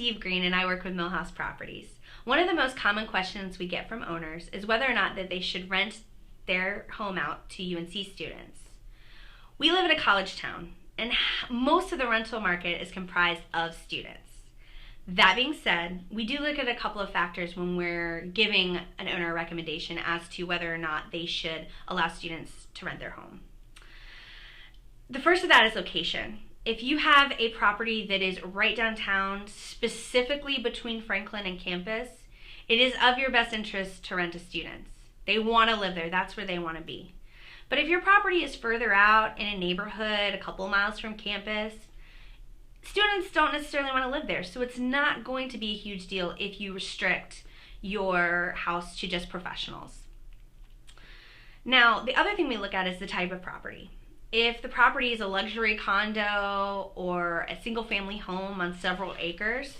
Steve Green and I work with Millhouse Properties. One of the most common questions we get from owners is whether or not that they should rent their home out to UNC students. We live in a college town, and most of the rental market is comprised of students. That being said, we do look at a couple of factors when we're giving an owner a recommendation as to whether or not they should allow students to rent their home. The first of that is location. If you have a property that is right downtown, specifically between Franklin and campus, it is of your best interest to rent to students. They want to live there. That's where they want to be. But if your property is further out in a neighborhood, a couple miles from campus, students don't necessarily want to live there. So it's not going to be a huge deal if you restrict your house to just professionals. Now, the other thing we look at is the type of property. If the property is a luxury condo or a single family home on several acres,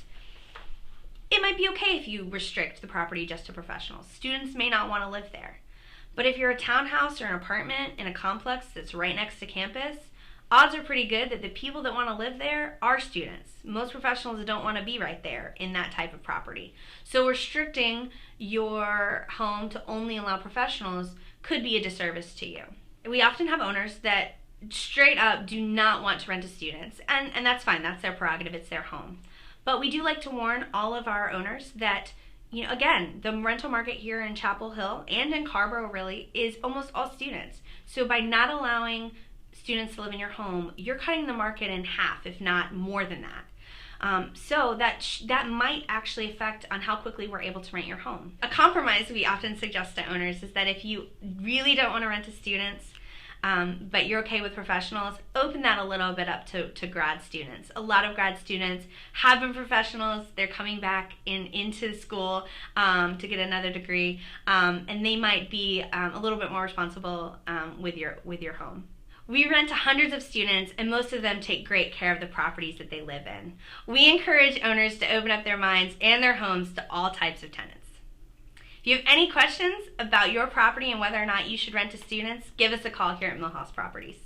it might be okay if you restrict the property just to professionals. Students may not want to live there. But if you're a townhouse or an apartment in a complex that's right next to campus, odds are pretty good that the people that want to live there are students. Most professionals don't want to be right there in that type of property. So restricting your home to only allow professionals could be a disservice to you. We often have owners that straight up do not want to rent to students, and that's fine. That's their prerogative. It's their home. But we do like to warn all of our owners that, again, the rental market here in Chapel Hill and in Carrboro really is almost all students. So by not allowing students to live in your home, you're cutting the market in half, if not more than that. So that might actually affect on how quickly we're able to rent your home. A compromise we often suggest to owners is that if you really don't want to rent to students, but you're okay with professionals, open that a little bit up to grad students. A lot of grad students have been professionals. They're coming back into school to get another degree, and they might be a little bit more responsible with your home. We rent to hundreds of students, and most of them take great care of the properties that they live in. We encourage owners to open up their minds and their homes to all types of tenants. If you have any questions about your property and whether or not you should rent to students, give us a call here at Millhouse Properties.